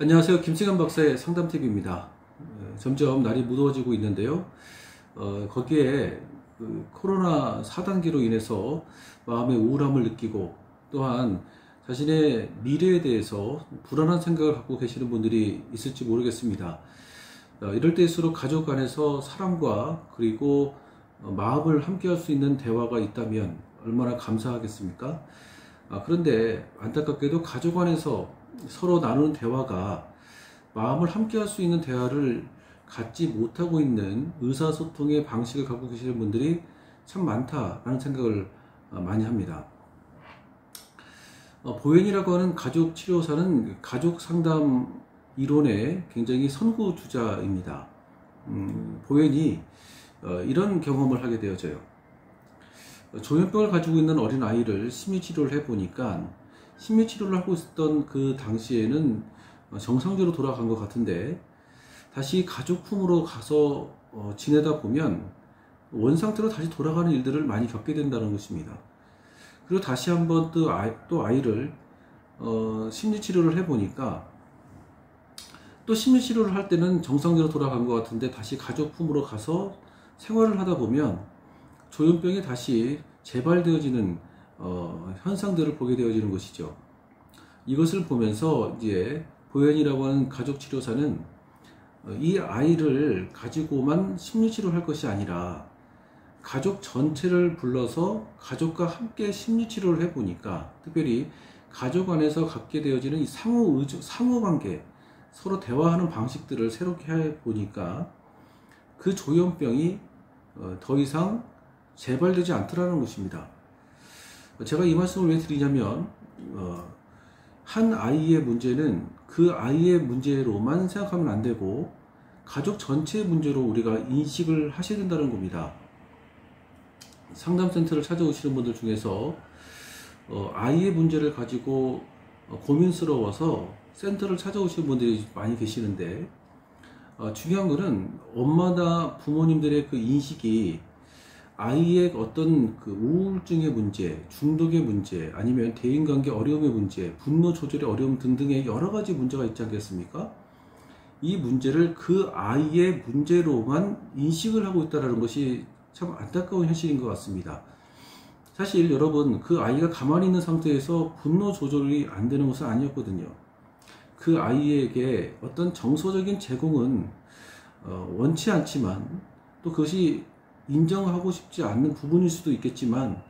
안녕하세요. 김승현 박사의 상담TV입니다. 점점 날이 무더워지고 있는데요. 거기에 코로나 4단계로 인해서 마음의 우울함을 느끼고 또한 자신의 미래에 대해서 불안한 생각을 갖고 계시는 분들이 있을지 모르겠습니다. 이럴 때일수록 가족 간에서 사랑과 그리고 마음을 함께 할 수 있는 대화가 있다면 얼마나 감사하겠습니까? 그런데 안타깝게도 가족 안에서 서로 나누는 대화가 마음을 함께 할 수 있는 대화를 갖지 못하고 있는 의사소통의 방식을 갖고 계시는 분들이 참 많다라는 생각을 많이 합니다. 보현이라고 하는 가족 치료사는 가족 상담 이론의 굉장히 선구주자입니다. 보현이 이런 경험을 하게 되어져요. 조현병을 가지고 있는 어린 아이를 심리치료를 해보니까 심리치료를 하고 있었던 그 당시에는 정상적으로 돌아간 것 같은데 다시 가족 품으로 가서 지내다 보면 원상태로 다시 돌아가는 일들을 많이 겪게 된다는 것입니다. 그리고 다시 한번 또 아이를 심리치료를 해보니까 또 심리치료를 할 때는 정상적으로 돌아간 것 같은데 다시 가족 품으로 가서 생활을 하다 보면 조현병이 다시 재발되어지는 현상들을 보게 되어지는 것이죠. 이것을 보면서 이제 보현이라고 하는 가족 치료사는 이 아이를 가지고만 심리치료를 할 것이 아니라 가족 전체를 불러서 가족과 함께 심리치료를 해보니까 특별히 가족 안에서 갖게 되어지는 이 상호관계, 서로 대화하는 방식들을 새롭게 해보니까 그 조현병이 더 이상 재발되지 않더라는 것입니다. 제가 이 말씀을 왜 드리냐면 한 아이의 문제는 그 아이의 문제로만 생각하면 안 되고 가족 전체의 문제로 우리가 인식을 하셔야 된다는 겁니다. 상담센터를 찾아오시는 분들 중에서 아이의 문제를 가지고 고민스러워서 센터를 찾아오시는 분들이 많이 계시는데 중요한 것은 엄마나 부모님들의 그 인식이 아이의 어떤 그 우울증의 문제, 중독의 문제, 아니면 대인관계 어려움의 문제, 분노 조절의 어려움 등등의 여러 가지 문제가 있지 않겠습니까? 이 문제를 그 아이의 문제로만 인식을 하고 있다는 것이 참 안타까운 현실인 것 같습니다. 사실 여러분, 그 아이가 가만히 있는 상태에서 분노 조절이 안 되는 것은 아니었거든요. 그 아이에게 어떤 정서적인 제공은 원치 않지만 또 그것이 인정하고 싶지 않는 부분일 수도 있겠지만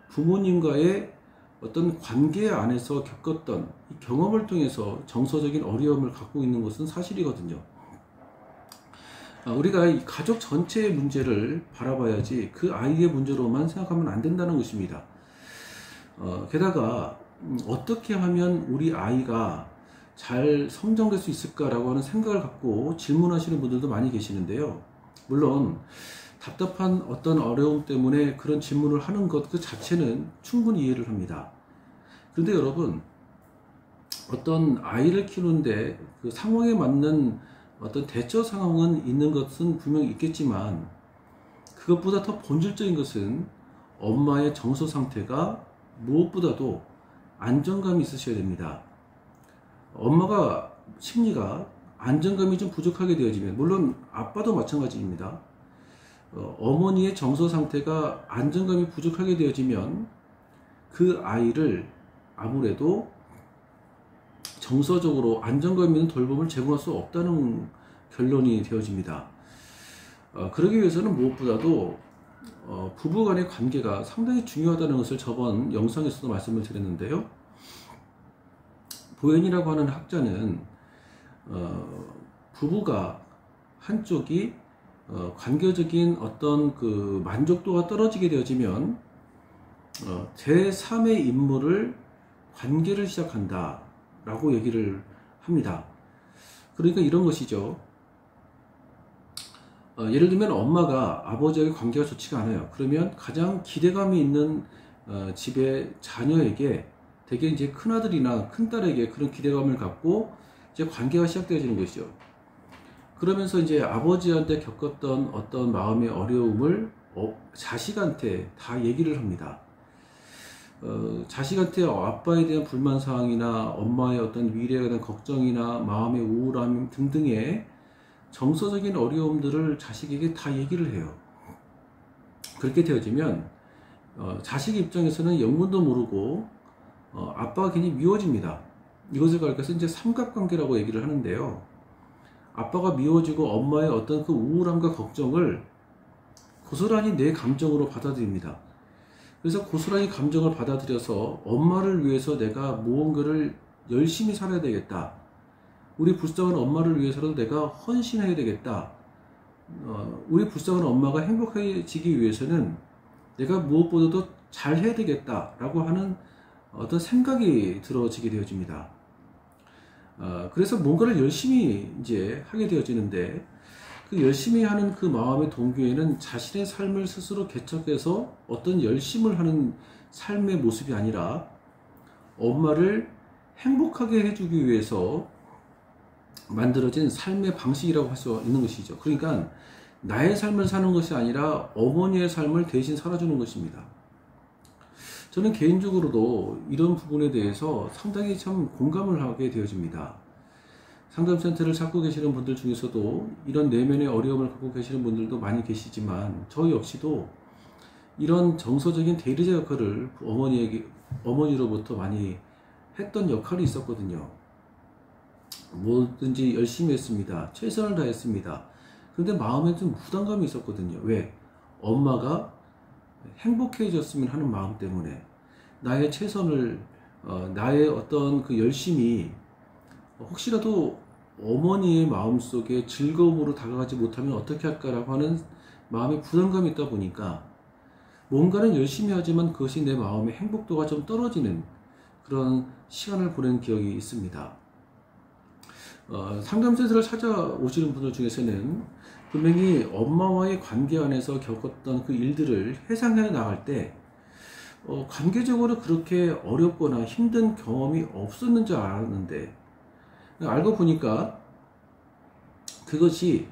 부모님과의 어떤 관계 안에서 겪었던 이 경험을 통해서 정서적인 어려움을 갖고 있는 것은 사실이거든요. 우리가 이 가족 전체의 문제를 바라봐야지 그 아이의 문제로만 생각하면 안 된다는 것입니다. 게다가 어떻게 하면 우리 아이가 잘 성장될 수 있을까라고 하는 생각을 갖고 질문하시는 분들도 많이 계시는데요. 물론 답답한 어떤 어려움 때문에 그런 질문을 하는 것 그 자체는 충분히 이해를 합니다. 그런데 여러분, 어떤 아이를 키우는데 그 상황에 맞는 어떤 대처 상황은 있는 것은 분명히 있겠지만 그것보다 더 본질적인 것은 엄마의 정서 상태가 무엇보다도 안정감이 있으셔야 됩니다. 엄마가 심리가 안정감이 좀 부족하게 되어지면, 물론 아빠도 마찬가지입니다. 어머니의 정서 상태가 안정감이 부족하게 되어지면 그 아이를 아무래도 정서적으로 안정감 있는 돌봄을 제공할 수 없다는 결론이 되어집니다. 그러기 위해서는 무엇보다도 부부간의 관계가 상당히 중요하다는 것을 저번 영상에서도 말씀을 드렸는데요. 보현이라고 하는 학자는 부부가 한쪽이 관계적인 어떤 그 만족도가 떨어지게 되어지면 제3의 인물을 관계를 시작한다 라고 얘기를 합니다. 그러니까 이런 것이죠. 예를 들면 엄마가 아버지와의 관계가 좋지가 않아요. 그러면 가장 기대감이 있는 집의 자녀에게 대개 이제 큰아들이나 큰딸에게 그런 기대감을 갖고 이제 관계가 시작되어지는 것이죠. 그러면서 이제 아버지한테 겪었던 어떤 마음의 어려움을 자식한테 다 얘기를 합니다. 자식한테 아빠에 대한 불만사항이나 엄마의 어떤 미래에 대한 걱정이나 마음의 우울함 등등의 정서적인 어려움들을 자식에게 다 얘기를 해요. 그렇게 되어지면 자식 입장에서는 영문도 모르고 아빠가 괜히 미워집니다. 이것을 가리켜서 이제 삼각관계라고 얘기를 하는데요. 아빠가 미워지고 엄마의 어떤 그 우울함과 걱정을 고스란히 내 감정으로 받아들입니다. 그래서 고스란히 감정을 받아들여서 엄마를 위해서 내가 무언가를 열심히 살아야 되겠다. 우리 불쌍한 엄마를 위해서라도 내가 헌신해야 되겠다. 우리 불쌍한 엄마가 행복해지기 위해서는 내가 무엇보다도 잘해야 되겠다라고 하는 어떤 생각이 들어지게 되어집니다. 그래서 뭔가를 열심히 이제 하게 되어지는데 그 열심히 하는 그 마음의 동기에는 자신의 삶을 스스로 개척해서 어떤 열심을 하는 삶의 모습이 아니라 엄마를 행복하게 해주기 위해서 만들어진 삶의 방식이라고 할 수 있는 것이죠. 그러니까 나의 삶을 사는 것이 아니라 어머니의 삶을 대신 살아주는 것입니다. 저는 개인적으로도 이런 부분에 대해서 상당히 참 공감을 하게 되어집니다. 상담센터를 찾고 계시는 분들 중에서도 이런 내면의 어려움을 갖고 계시는 분들도 많이 계시지만 저 역시도 이런 정서적인 대리자 역할을 어머니로부터 많이 했던 역할이 있었거든요. 뭐든지 열심히 했습니다. 최선을 다했습니다. 그런데 마음에 좀 부담감이 있었거든요. 왜? 엄마가 행복해졌으면 하는 마음 때문에 나의 최선을 나의 어떤 그 열심이 혹시라도 어머니의 마음속에 즐거움으로 다가가지 못하면 어떻게 할까라고 하는 마음의 부담감이 있다 보니까 뭔가는 열심히 하지만 그것이 내 마음의 행복도가 좀 떨어지는 그런 시간을 보낸 기억이 있습니다. 상담센터를 찾아오시는 분들 중에서는 분명히 엄마와의 관계 안에서 겪었던 그 일들을 회상해 나갈 때 관계적으로 그렇게 어렵거나 힘든 경험이 없었는 줄 알았는데 알고 보니까 그것이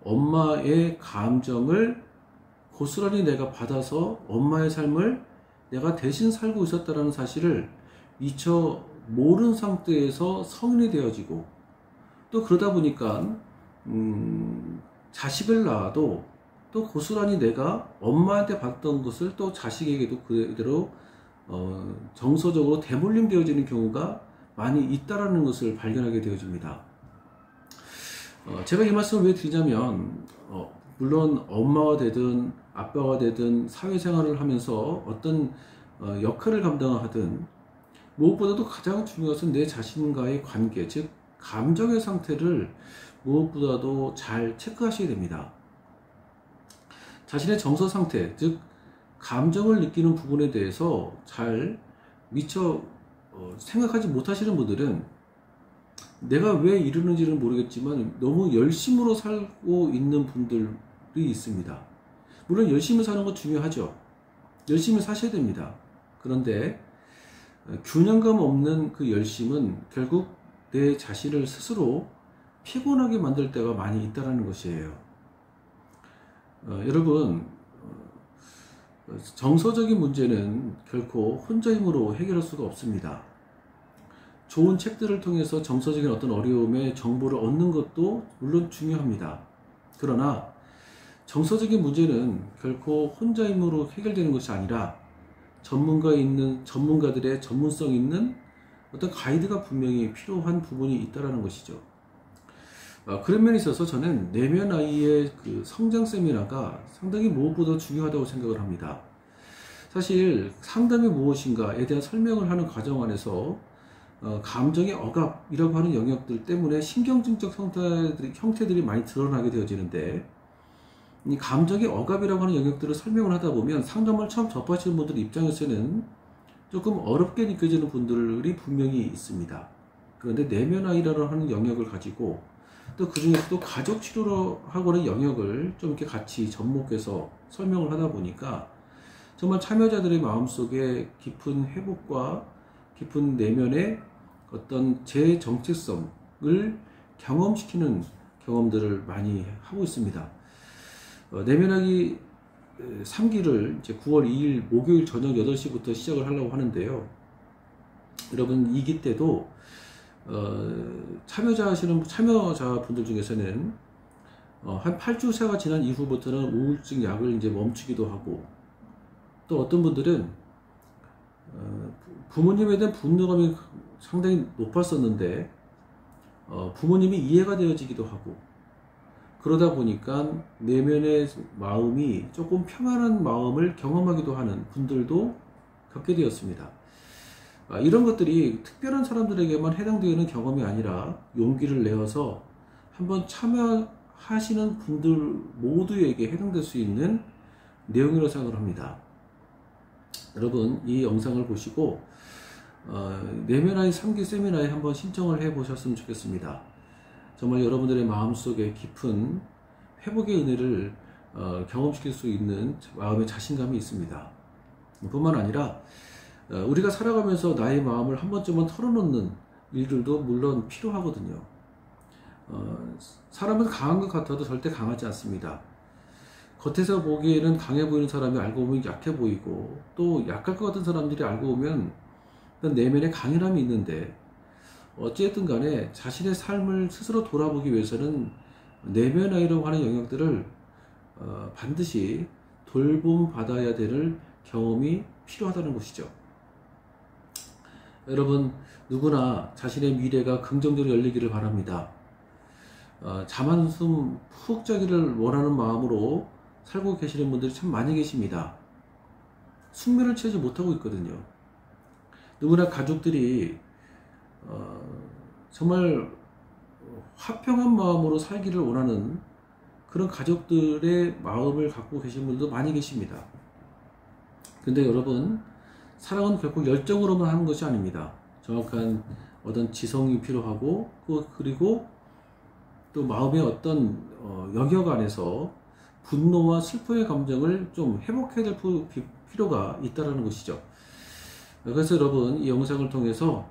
엄마의 감정을 고스란히 내가 받아서 엄마의 삶을 내가 대신 살고 있었다는 사실을 미처 모르는 상태에서 성인이 되어지고 또 그러다 보니까 자식을 낳아도 또 고스란히 내가 엄마한테 받던 것을 또 자식에게도 그대로 정서적으로 대물림 되어지는 경우가 많이 있다라는 것을 발견하게 되어집니다. 제가 이 말씀을 왜 드리냐면 물론 엄마가 되든 아빠가 되든 사회생활을 하면서 어떤 역할을 감당하든 무엇보다도 가장 중요한 것은 내 자신과의 관계, 즉 감정의 상태를 무엇보다도 잘 체크하셔야 됩니다. 자신의 정서 상태, 즉 감정을 느끼는 부분에 대해서 잘 미처 생각하지 못하시는 분들은 내가 왜 이러는지는 모르겠지만 너무 열심으로 살고 있는 분들이 있습니다. 물론 열심히 사는 건 중요하죠. 열심히 사셔야 됩니다. 그런데 균형감 없는 그 열심은 결국 내 자신을 스스로 피곤하게 만들 때가 많이 있다는 것이에요. 여러분, 정서적인 문제는 결코 혼자 힘으로 해결할 수가 없습니다. 좋은 책들을 통해서 정서적인 어떤 어려움의 정보를 얻는 것도 물론 중요합니다. 그러나 정서적인 문제는 결코 혼자 힘으로 해결되는 것이 아니라 전문가들의 전문성 있는 어떤 가이드가 분명히 필요한 부분이 있다는 것이죠. 그런 면에 있어서 저는 내면 아이의 그 성장 세미나가 상당히 무엇보다 중요하다고 생각을 합니다. 사실 상담이 무엇인가에 대한 설명을 하는 과정 안에서 감정의 억압이라고 하는 영역들 때문에 신경증적 형태들이 많이 드러나게 되어지는데 이 감정의 억압이라고 하는 영역들을 설명을 하다 보면 상담을 처음 접하시는 분들 입장에서는 조금 어렵게 느껴지는 분들이 분명히 있습니다. 그런데 내면 아이라고 하는 영역을 가지고 또 그 중에서도 가족 치료로 하고는 영역을 좀 이렇게 같이 접목해서 설명을 하다 보니까 정말 참여자들의 마음속에 깊은 회복과 깊은 내면의 어떤 재정체성을 경험시키는 경험들을 많이 하고 있습니다. 내면학이 3기를 이제 9월 2일 목요일 저녁 8시부터 시작을 하려고 하는데요. 여러분 2기 때도 참여자분들 중에서는 한 8주차가 지난 이후부터는 우울증 약을 이제 멈추기도 하고, 또 어떤 분들은 부모님에 대한 분노감이 상당히 높았었는데 부모님이 이해가 되어지기도 하고, 그러다 보니까 내면의 마음이 조금 평안한 마음을 경험하기도 하는 분들도 겪게 되었습니다. 이런 것들이 특별한 사람들에게만 해당되는 경험이 아니라 용기를 내어서 한번 참여하시는 분들 모두에게 해당될 수 있는 내용이라고 생각을 합니다. 여러분 이 영상을 보시고 내면의 3기 세미나에 한번 신청을 해 보셨으면 좋겠습니다. 정말 여러분들의 마음속에 깊은 회복의 은혜를 경험시킬 수 있는 마음의 자신감이 있습니다. 뿐만 아니라 우리가 살아가면서 나의 마음을 한 번쯤은 털어놓는 일들도 물론 필요하거든요. 사람은 강한 것 같아도 절대 강하지 않습니다. 겉에서 보기에는 강해 보이는 사람이 알고 보면 약해 보이고, 또 약할 것 같은 사람들이 알고 보면 내면에 강인함이 있는데, 어찌됐든 간에 자신의 삶을 스스로 돌아보기 위해서는 내면이라고 하는 영역들을 반드시 돌봄 받아야 될 경험이 필요하다는 것이죠. 여러분 누구나 자신의 미래가 긍정적으로 열리기를 바랍니다. 잠 한숨 푹 자기를 원하는 마음으로 살고 계시는 분들이 참 많이 계십니다. 숙면을 취하지 못하고 있거든요. 누구나 가족들이 정말 화평한 마음으로 살기를 원하는 그런 가족들의 마음을 갖고 계신 분들도 많이 계십니다. 근데 여러분, 사랑은 결국 열정으로만 하는 것이 아닙니다. 정확한 어떤 지성이 필요하고, 그리고 또 마음의 어떤 영역 안에서 분노와 슬픔의 감정을 좀 회복해야 될 필요가 있다는 것이죠. 그래서 여러분 이 영상을 통해서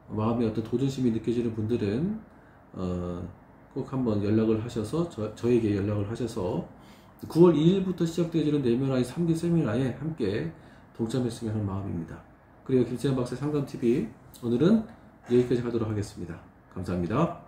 마음의 어떤 도전심이 느껴지는 분들은 꼭 한번 연락을 하셔서 저에게 연락을 하셔서 9월 2일부터 시작되어지는 내면의 3기 세미나에 함께 동참했으면 하는 마음입니다. 그리고 김세현 박사의 상담TV 오늘은 여기까지 하도록 하겠습니다. 감사합니다.